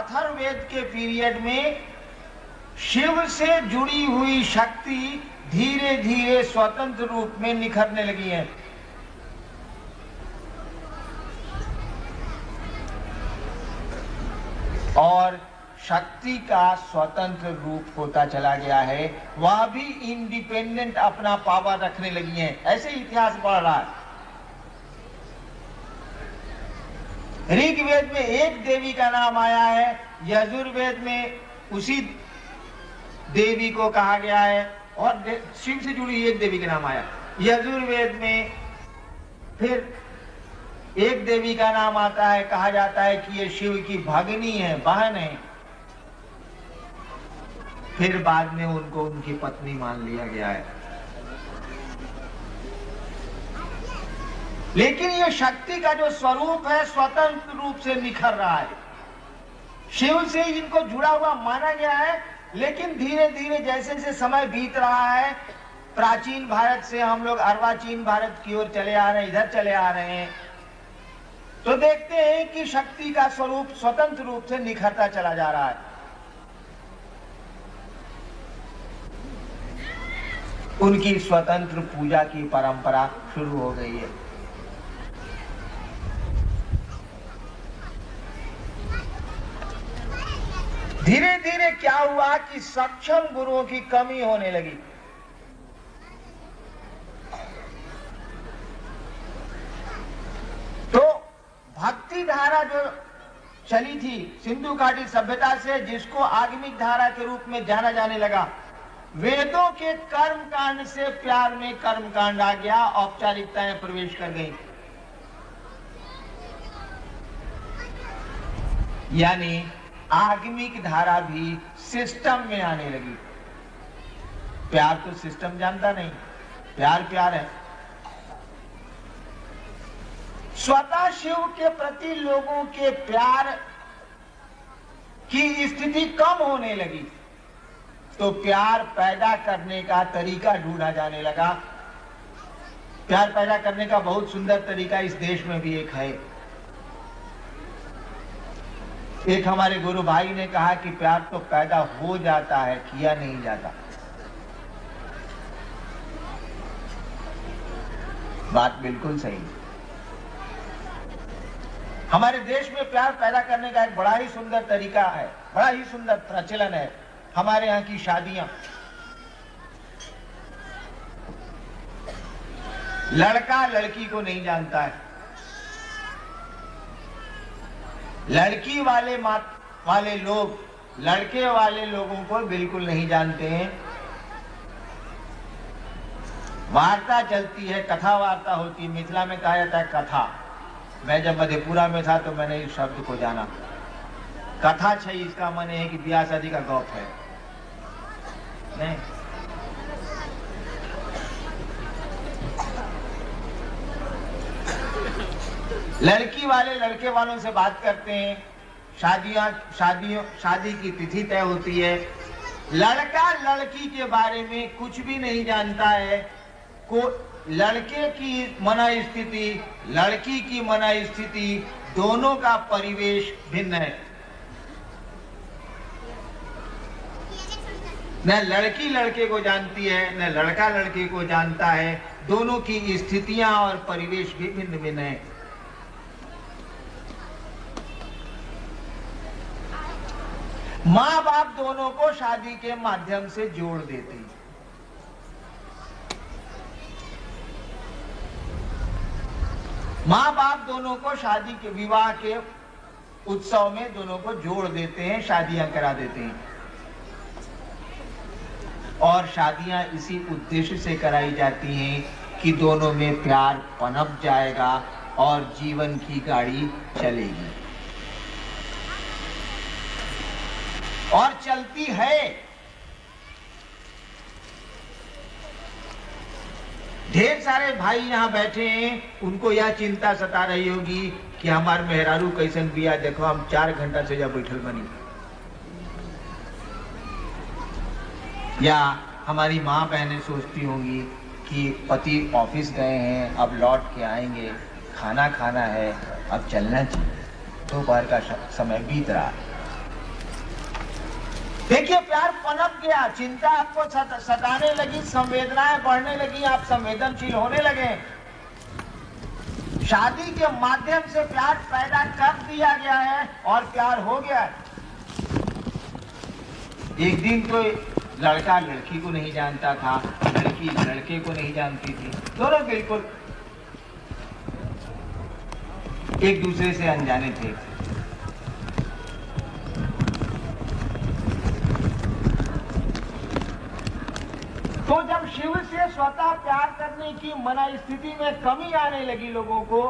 अथर्ववेद के पीरियड में शिव से जुड़ी हुई शक्ति धीरे धीरे स्वतंत्र रूप में निखरने लगी है। और शक्ति का स्वतंत्र रूप होता चला गया है, वह भी इंडिपेंडेंट अपना पावर रखने लगी हैं। ऐसे इतिहास बढ़ रहा है। ऋग्वेद में एक देवी का नाम आया है, यजुर्वेद में उसी देवी को कहा गया है, और शिव से जुड़ी एक देवी का नाम आया। यजुर्वेद में फिर एक देवी का नाम आता है, कहा जाता है कि ये शिव की भगिनी है, बहन है। फिर बाद में उनको उनकी पत्नी मान लिया गया है। लेकिन ये शक्ति का जो स्वरूप है स्वतंत्र रूप से निखर रहा है। शिव से इनको जुड़ा हुआ माना गया है, लेकिन धीरे धीरे जैसे जैसे समय बीत रहा है, प्राचीन भारत से हम लोग अर्वाचीन भारत की ओर चले आ रहे हैं, इधर चले आ रहे हैं, तो देखते हैं कि शक्ति का स्वरूप स्वतंत्र रूप से निखरता चला जा रहा है। उनकी स्वतंत्र पूजा की परंपरा शुरू हो गई है। धीरे धीरे क्या हुआ कि सक्षम गुरुओं की कमी होने लगी। तो भक्ति धारा जो चली थी सिंधु घाटी सभ्यता से, जिसको आगमिक धारा के रूप में जाना जाने लगा, वेदों के कर्म कांड से प्यार में कर्म कांड आ गया, औपचारिकताएं प्रवेश कर गई। यानी आगमिक धारा भी सिस्टम में आने लगी। प्यार तो सिस्टम जानता नहीं, प्यार प्यार है। स्वतः शिव के प्रति लोगों के प्यार की स्थिति कम होने लगी, तो प्यार पैदा करने का तरीका ढूंढा जाने लगा। प्यार पैदा करने का बहुत सुंदर तरीका इस देश में भी एक है। एक हमारे गुरु भाई ने कहा कि प्यार तो पैदा हो जाता है, किया नहीं जाता। बात बिल्कुल सही। हमारे देश में प्यार पैदा करने का एक बड़ा ही सुंदर तरीका है, बड़ा ही सुंदर प्रचलन है। हमारे यहाँ की शादियां, लड़का लड़की को नहीं जानता है, लड़की वाले लोग लड़के वाले लोगों को बिल्कुल नहीं जानते हैं। वार्ता चलती है, कथा वार्ता होती है। मिथिला में कहा जाता है कथा। मैं जब मधेपुरा में था तो मैंने इस शब्द को जाना। कथा छई, इसका मन है कि ब्याह शादी का गौप है। नहीं, लड़की वाले लड़के वालों से बात करते हैं, शादी की तिथि तय होती है। लड़का लड़की के बारे में कुछ भी नहीं जानता है। लड़के की मनःस्थिति, लड़की की मनःस्थिति, दोनों का परिवेश भिन्न है। न लड़की लड़के को जानती है, न लड़का लड़के को जानता है। दोनों की स्थितियां और परिवेश भी भिन्न भिन्न है। माँ बाप दोनों को शादी के माध्यम से जोड़ देते हैं। माँ बाप दोनों को शादी के विवाह के उत्सव में दोनों को जोड़ देते हैं, शादियां करा देते हैं। और शादियां इसी उद्देश्य से कराई जाती हैं कि दोनों में प्यार पनप जाएगा और जीवन की गाड़ी चलेगी। और चलती है। ढेर सारे भाई यहाँ बैठे हैं, उनको यह चिंता सता रही होगी कि हमार मेहरारू कैसन बिया, देखो हम 4 घंटा से जब बैठल बनी। या हमारी माँ बहनें सोचती होंगी कि पति ऑफिस गए हैं, अब लौट के आएंगे, खाना खाना है, अब चलना चाहिए, दोपहर का समय बीत रहा है। देखिए प्यार पनप गया, चिंता आपको सताने लगी, संवेदनाएं बढ़ने लगी, आप संवेदनशील होने लगे। शादी के माध्यम से प्यार पैदा कर दिया गया है और प्यार हो गया है। एक दिन तो लड़का लड़की को नहीं जानता था, लड़की लड़के को नहीं जानती थी, दोनों बिल्कुल एक दूसरे से अनजाने थे। तो जब शिव से स्वतः प्यार करने की मना स्थिति में कमी आने लगी लोगों को,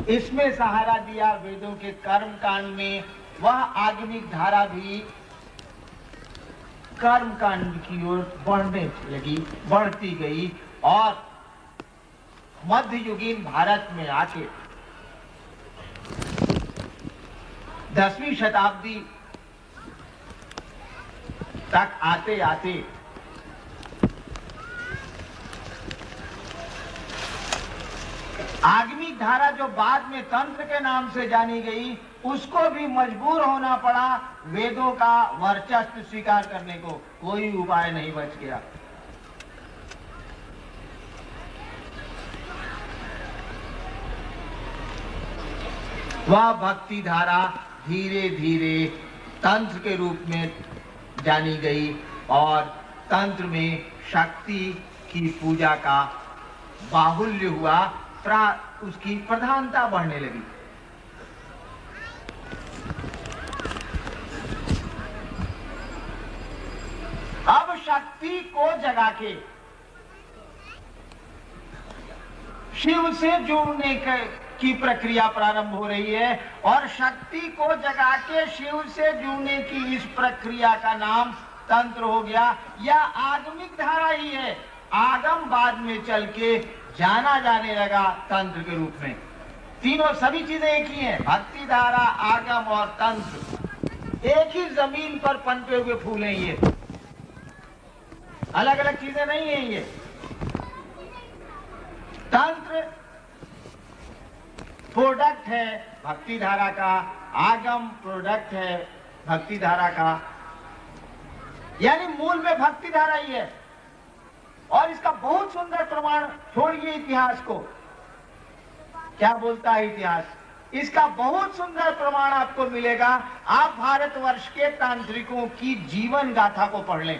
इसमें सहारा दिया वेदों के कर्म कांड में। वह आगमिक धारा भी कर्म कांड की ओर बढ़ने लगी, बढ़ती गई और मध्ययुगीन भारत में आके 10वीं शताब्दी तक आते आते आगमिक धारा जो बाद में तंत्र के नाम से जानी गई, उसको भी मजबूर होना पड़ा वेदों का वर्चस्व स्वीकार करने को। कोई उपाय नहीं बच गया। वह भक्ति धारा धीरे धीरे तंत्र के रूप में जानी गई और तंत्र में शक्ति की पूजा का बाहुल्य हुआ, उसकी प्रधानता बढ़ने लगी। अब शक्ति को जगा के शिव से जुड़ने की प्रक्रिया प्रारंभ हो रही है और शक्ति को जगा के शिव से जुड़ने की इस प्रक्रिया का नाम तंत्र हो गया। यह आगमिक धारा ही है, आगम बाद में चल के जाना जाने लगा तंत्र के रूप में। तीनों सभी चीजें एक ही हैं, भक्ति धारा, आगम और तंत्र एक ही जमीन पर पनपे हुए फूल हैं। ये अलग अलग चीजें नहीं है। ये तंत्र प्रोडक्ट है भक्ति धारा का, आगम प्रोडक्ट है भक्ति धारा का, यानी मूल में भक्ति धारा ही है। और इसका बहुत सुंदर प्रमाण, छोड़िए इतिहास को, क्या बोलता है इतिहास, इसका बहुत सुंदर प्रमाण आपको मिलेगा। आप भारतवर्ष के तांत्रिकों की जीवन गाथा को पढ़ लें।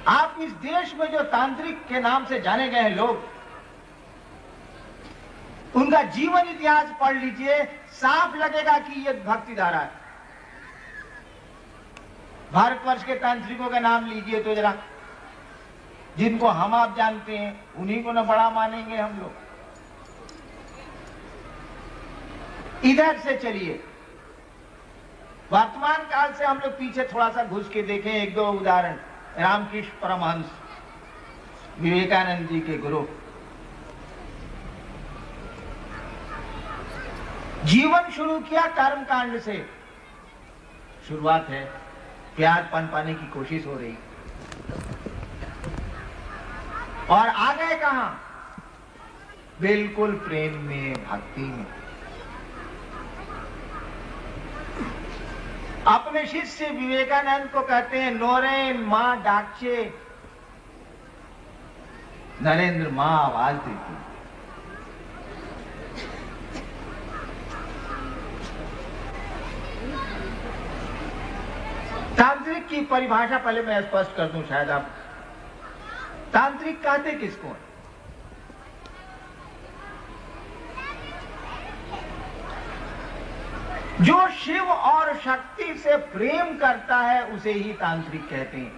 आप इस देश में जो तांत्रिक के नाम से जाने गए हैं लोग, उनका जीवन इतिहास पढ़ लीजिए, साफ लगेगा कि यह भक्ति धारा है। भारतवर्ष के तांत्रिकों का नाम लीजिए तो जरा, जिनको हम आप जानते हैं उन्हीं को न बड़ा मानेंगे हम लोग। इधर से चलिए, वर्तमान काल से हम लोग पीछे थोड़ा सा घुस के देखें एक दो उदाहरण। रामकृष्ण परमहंस, विवेकानंद जी के गुरु, जीवन शुरू किया कर्म कांड से। शुरुआत है, प्यार पनपाने की कोशिश हो रही और आ गए कहां? बिल्कुल प्रेम में, भक्ति में। अपने शिष्य विवेकानंद को कहते हैं नोरेन मां डाकचे, नरेंद्र मां आवाज देती। तांत्रिक की परिभाषा पहले मैं स्पष्ट कर दूं, शायद आप, तांत्रिक कहते किसको है? जो शिव और शक्ति से प्रेम करता है उसे ही तांत्रिक कहते हैं।